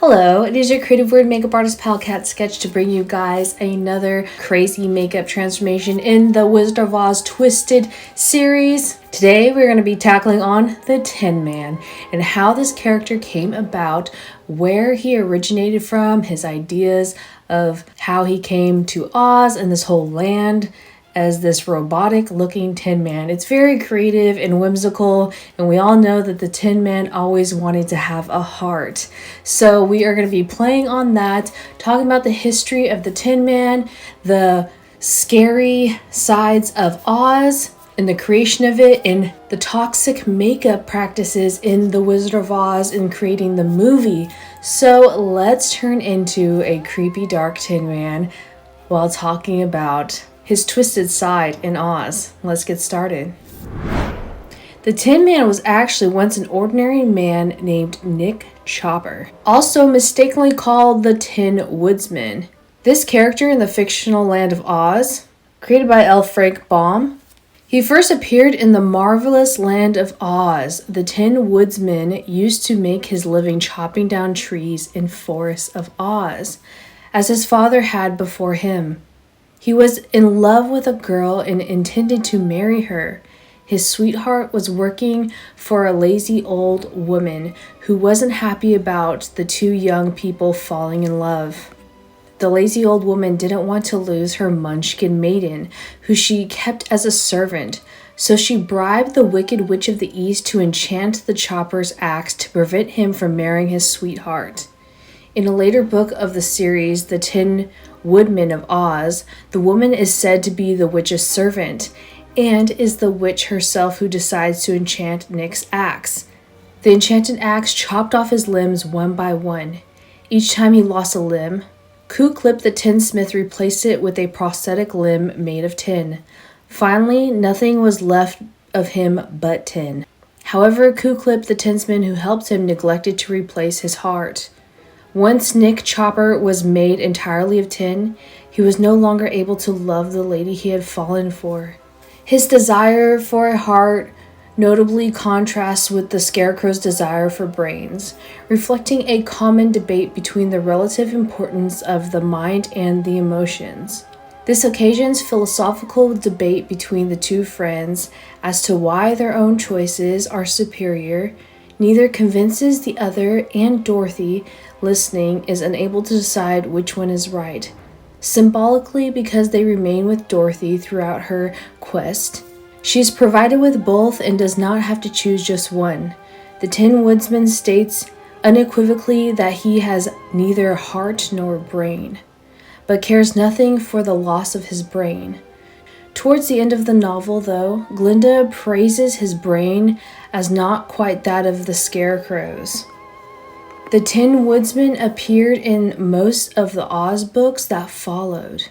Hello, it is your creative word makeup artist pal Cat Sketch to bring you guys another crazy makeup transformation in the Wizard of Oz Twisted series. Today we're going to be tackling on the Tin Man and how this character came about, where he originated from, his ideas of how he came to Oz and this whole land as this robotic looking Tin Man. It's very creative and whimsical, and we all know that the Tin Man always wanted to have a heart. So we are going to be playing on that, talking about the history of the Tin Man, the scary sides of Oz and the creation of it, and the toxic makeup practices in the Wizard of Oz in creating the movie. So let's turn into a creepy dark Tin Man while talking about his twisted side in Oz. Let's get started. The Tin Man was actually once an ordinary man named Nick Chopper, also mistakenly called the Tin Woodsman. This character in the fictional land of Oz, created by L. Frank Baum, he first appeared in the marvelous land of Oz. The Tin Woodsman used to make his living chopping down trees in forests of Oz, as his father had before him. He was in love with a girl and intended to marry her. His sweetheart was working for a lazy old woman who wasn't happy about the two young people falling in love. The lazy old woman didn't want to lose her Munchkin maiden, who she kept as a servant, so she bribed the Wicked Witch of the East to enchant the Chopper's axe to prevent him from marrying his sweetheart. In a later book of the series, The Tin Woodman of Oz, the woman is said to be the witch's servant, and is the witch herself who decides to enchant Nick's axe. The enchanted axe chopped off his limbs one by one. Each time he lost a limb, Ku-Klip the tinsmith replaced it with a prosthetic limb made of tin. Finally, nothing was left of him but tin. However, Ku-Klip the tinsman who helped him neglected to replace his heart. Once Nick Chopper was made entirely of tin, he was no longer able to love the lady he had fallen for. His desire for a heart notably contrasts with the Scarecrow's desire for brains, reflecting a common debate between the relative importance of the mind and the emotions. This occasions philosophical debate between the two friends as to why their own choices are superior. Neither convinces the other, and Dorothy, listening, is unable to decide which one is right. Symbolically, because they remain with Dorothy throughout her quest, she is provided with both and does not have to choose just one. The Tin Woodsman states unequivocally that he has neither heart nor brain, but cares nothing for the loss of his brain. Towards the end of the novel, though, Glinda praises his brain as not quite that of the Scarecrow's. The Tin Woodsman appeared in most of the Oz books that followed.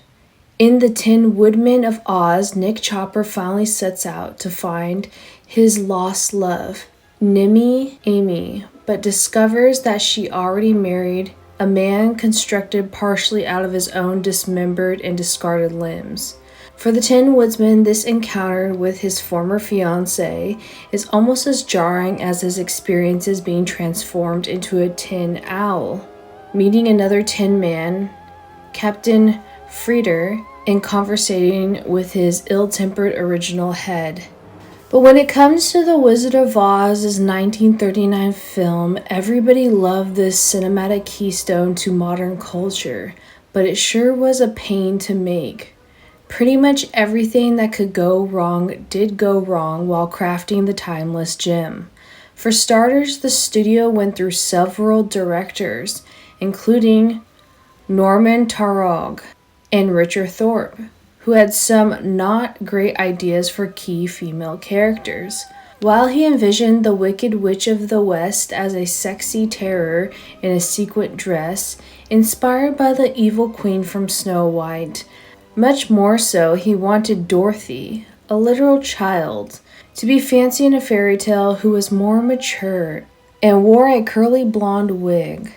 In The Tin Woodman of Oz, Nick Chopper finally sets out to find his lost love, Nimmy Amy, but discovers that she already married a man constructed partially out of his own dismembered and discarded limbs. For the Tin Woodsman, this encounter with his former fiancée is almost as jarring as his experiences being transformed into a tin owl, meeting another Tin Man, Captain Frieder, and conversating with his ill-tempered original head. But when it comes to The Wizard of Oz's 1939 film, everybody loved this cinematic keystone to modern culture, but it sure was a pain to make. Pretty much everything that could go wrong did go wrong while crafting the timeless gem. For starters, the studio went through several directors, including Norman Taurog and Richard Thorpe, who had some not great ideas for key female characters. While he envisioned the Wicked Witch of the West as a sexy terror in a sequin dress, inspired by the evil queen from Snow White, much more so, he wanted Dorothy, a literal child, to be fancy in a fairy tale who was more mature and wore a curly blonde wig.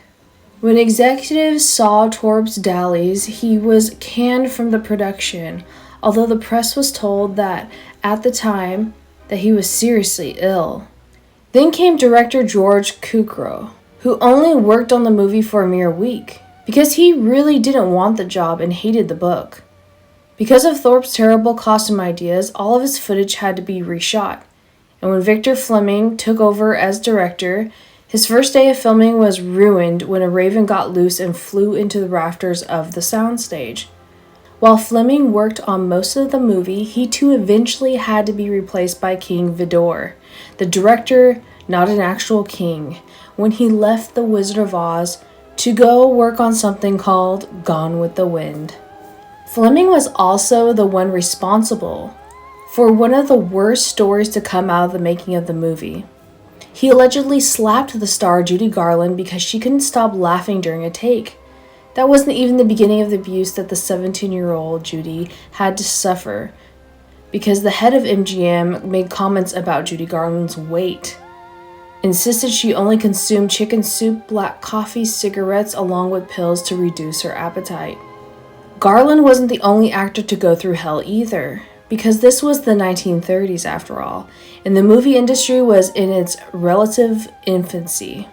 When executives saw Torp's dallies, he was canned from the production, although the press was told that, at the time, that he was seriously ill. Then came director George Cukor, who only worked on the movie for a mere week because he really didn't want the job and hated the book. Because of Thorpe's terrible costume ideas, all of his footage had to be reshot. And when Victor Fleming took over as director, his first day of filming was ruined when a raven got loose and flew into the rafters of the soundstage. While Fleming worked on most of the movie, he too eventually had to be replaced by King Vidor, the director, not an actual king, when he left The Wizard of Oz to go work on something called Gone with the Wind. Fleming was also the one responsible for one of the worst stories to come out of the making of the movie. He allegedly slapped the star Judy Garland because she couldn't stop laughing during a take. That wasn't even the beginning of the abuse that the 17-year-old Judy had to suffer, because the head of MGM made comments about Judy Garland's weight, insisted she only consumed chicken soup, black coffee, cigarettes, along with pills to reduce her appetite. Garland wasn't the only actor to go through hell either, because this was the 1930s after all, and the movie industry was in its relative infancy.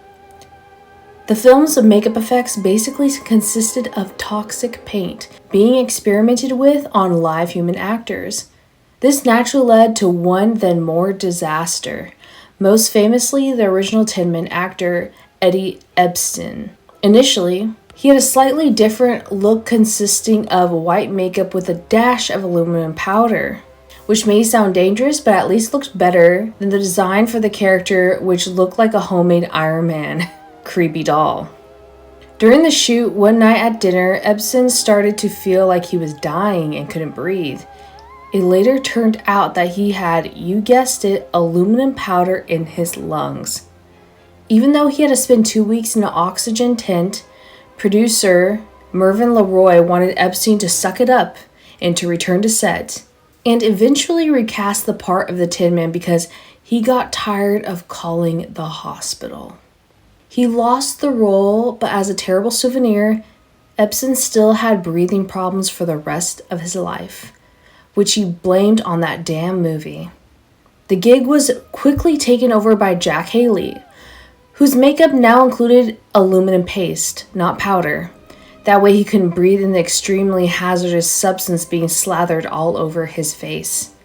The film's makeup effects basically consisted of toxic paint being experimented with on live human actors. This naturally led to one then more disaster, most famously the original Tinman actor Eddie Epstein. Initially, he had a slightly different look consisting of white makeup with a dash of aluminum powder, which may sound dangerous but at least looked better than the design for the character, which looked like a homemade Iron Man creepy doll. During the shoot one night at dinner, Epstein started to feel like he was dying and couldn't breathe. It later turned out that he had, you guessed it, aluminum powder in his lungs. Even though he had to spend 2 weeks in an oxygen tent, producer Mervyn LeRoy wanted Epstein to suck it up and to return to set, and eventually recast the part of the Tin Man because he got tired of calling the hospital. He lost the role, but as a terrible souvenir, Epstein still had breathing problems for the rest of his life, which he blamed on that damn movie. The gig was quickly taken over by Jack Haley, whose makeup now included aluminum paste, not powder. That way he couldn't breathe in the extremely hazardous substance being slathered all over his face.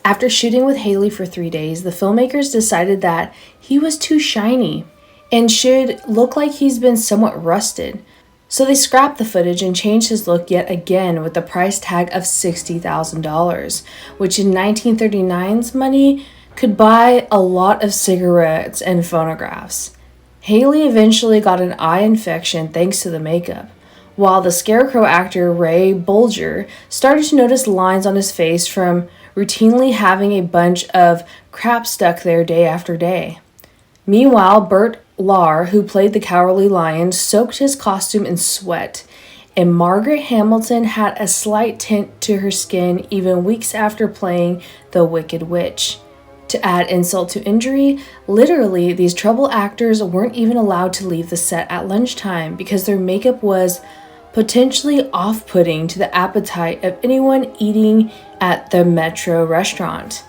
After shooting with Haley for 3 days, the filmmakers decided that he was too shiny and should look like he's been somewhat rusted. So they scrapped the footage and changed his look yet again with the price tag of $60,000, which in 1939's money could buy a lot of cigarettes and phonographs. Haley eventually got an eye infection thanks to the makeup, while the Scarecrow actor Ray Bolger started to notice lines on his face from routinely having a bunch of crap stuck there day after day. Meanwhile, Bert Lahr, who played the Cowardly Lion, soaked his costume in sweat, and Margaret Hamilton had a slight tint to her skin even weeks after playing the Wicked Witch. To add insult to injury, literally, these trouble actors weren't even allowed to leave the set at lunchtime because their makeup was potentially off-putting to the appetite of anyone eating at the Metro restaurant.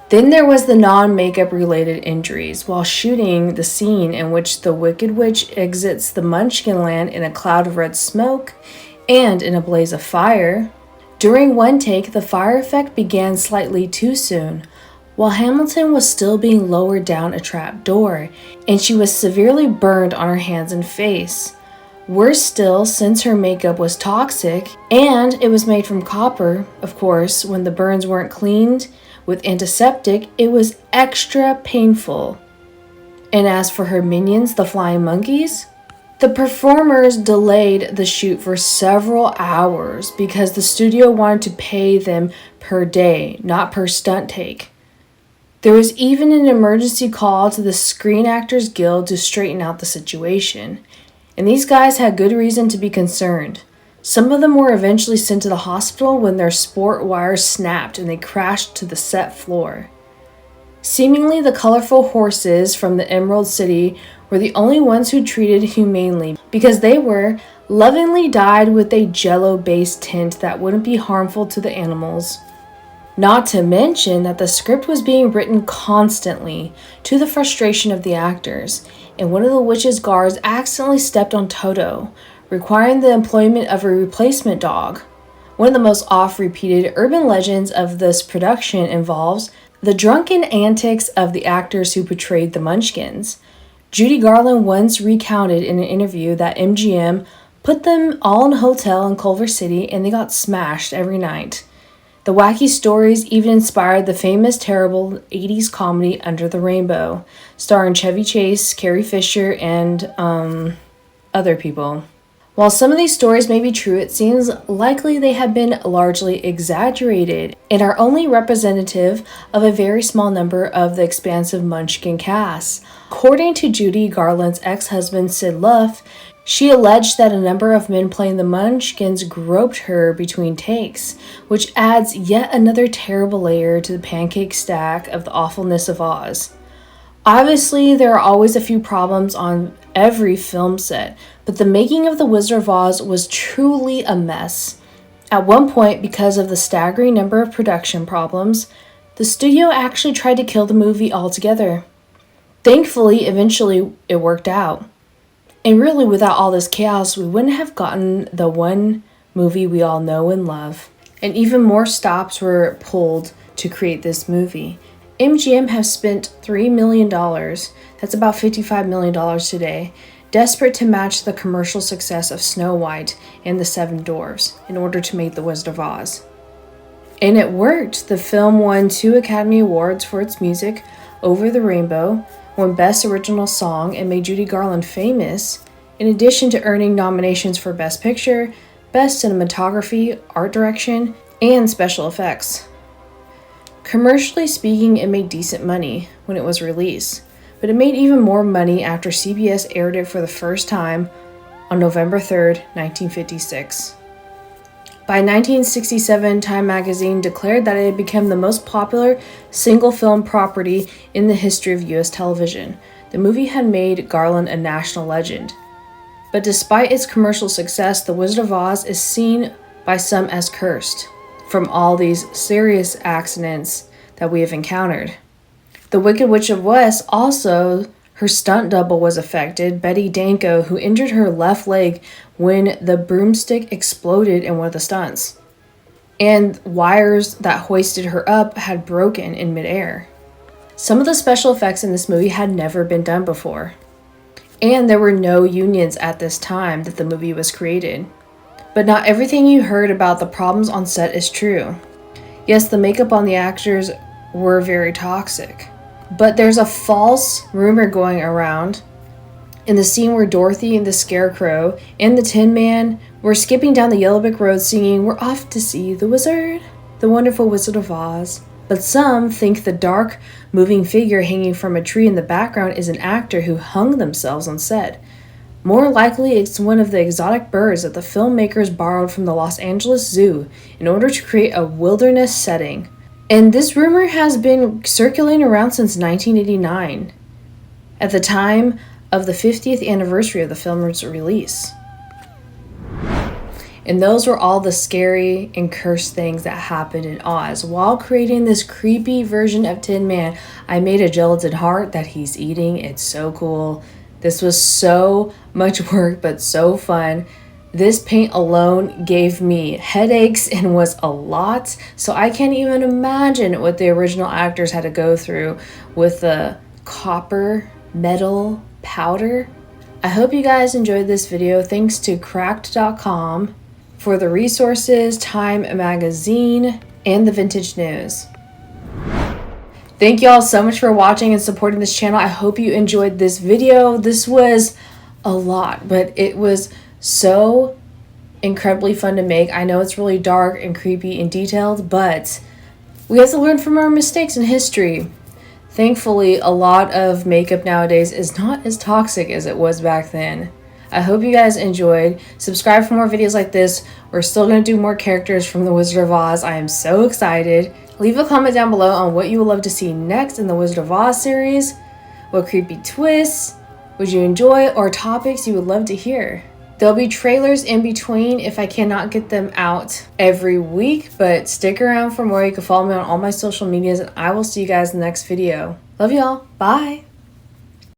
Then there was the non-makeup related injuries while shooting the scene in which the Wicked Witch exits the Munchkin land in a cloud of red smoke and in a blaze of fire. During one take, the fire effect began slightly too soon, while Hamilton was still being lowered down a trap door, and she was severely burned on her hands and face. Worse still, since her makeup was toxic, and it was made from copper, of course, when the burns weren't cleaned with antiseptic, it was extra painful. And as for her minions, the flying monkeys, the performers delayed the shoot for several hours because the studio wanted to pay them per day, not per stunt take. There was even an emergency call to the Screen Actors Guild to straighten out the situation, and these guys had good reason to be concerned. Some of them were eventually sent to the hospital when their sport wires snapped and they crashed to the set floor. Seemingly, the colorful horses from the Emerald City were the only ones who treated humanely because they were lovingly dyed with a jello-based tint that wouldn't be harmful to the animals. Not to mention that the script was being written constantly, to the frustration of the actors, and one of the witch's guards accidentally stepped on Toto, requiring the employment of a replacement dog. One of the most oft-repeated urban legends of this production involves the drunken antics of the actors who portrayed the Munchkins. Judy Garland once recounted in an interview that MGM put them all in a hotel in Culver City and they got smashed every night. The wacky stories even inspired the famous terrible 80s comedy Under the Rainbow, starring Chevy Chase, Carrie Fisher, and other people. While some of these stories may be true, it seems likely they have been largely exaggerated and are only representative of a very small number of the expansive Munchkin cast. According to Judy Garland's ex-husband Sid Luft, she alleged that a number of men playing the Munchkins groped her between takes, which adds yet another terrible layer to the pancake stack of the awfulness of Oz. Obviously, there are always a few problems on every film set, but the making of The Wizard of Oz was truly a mess. At one point, because of the staggering number of production problems, the studio actually tried to kill the movie altogether. Thankfully, eventually it worked out. And really, without all this chaos, we wouldn't have gotten the one movie we all know and love. And even more stops were pulled to create this movie. MGM has spent $3 million, that's about $55 million today, desperate to match the commercial success of Snow White and the Seven Dwarfs in order to make The Wizard of Oz. And it worked. The film won 2 Academy Awards for its music, Over the Rainbow, won Best Original Song, and made Judy Garland famous, in addition to earning nominations for Best Picture, Best Cinematography, Art Direction, and Special Effects. Commercially speaking, it made decent money when it was released, but it made even more money after CBS aired it for the first time on November 3rd, 1956. By 1967, Time magazine declared that it had become the most popular single-film property in the history of U.S. television. The movie had made Garland a national legend. But despite its commercial success, The Wizard of Oz is seen by some as cursed from all these serious accidents that we have encountered. The Wicked Witch of West also, her stunt double was affected, Betty Danko, who injured her left leg when the broomstick exploded in one of the stunts. And wires that hoisted her up had broken in midair. Some of the special effects in this movie had never been done before. And there were no unions at this time that the movie was created. But not everything you heard about the problems on set is true. Yes, the makeup on the actors were very toxic. But there's a false rumor going around in the scene where Dorothy and the Scarecrow and the Tin Man were skipping down the Yellow Brick Road singing, "We're off to see the wizard, the wonderful Wizard of Oz." But some think the dark, moving figure hanging from a tree in the background is an actor who hung themselves on set. More likely, it's one of the exotic birds that the filmmakers borrowed from the Los Angeles Zoo in order to create a wilderness setting. And this rumor has been circulating around since 1989, at the time of the 50th anniversary of the film's release. And those were all the scary and cursed things that happened in Oz. While creating this creepy version of Tin Man, I made a gelatin heart that he's eating. It's so cool. This was so much work, but so fun. This paint alone gave me headaches and was a lot, so I can't even imagine what the original actors had to go through with the copper metal powder. I hope you guys enjoyed this video. Thanks to cracked.com for the resources, Time magazine, and the vintage news. Thank you all so much for watching and supporting this channel. I hope you enjoyed this video. This was a lot, but it was so incredibly fun to make. I know it's really dark and creepy and detailed, but we have to learn from our mistakes in history. Thankfully, a lot of makeup nowadays is not as toxic as it was back then. I hope you guys enjoyed. Subscribe for more videos like this. We're still going to do more characters from The Wizard of Oz. I am so excited. Leave a comment down below on what you would love to see next in the Wizard of Oz series. What creepy twists would you enjoy or topics you would love to hear? There'll be trailers in between if I cannot get them out every week, but stick around for more. You can follow me on all my social medias, and I will see you guys in the next video. Love y'all. Bye.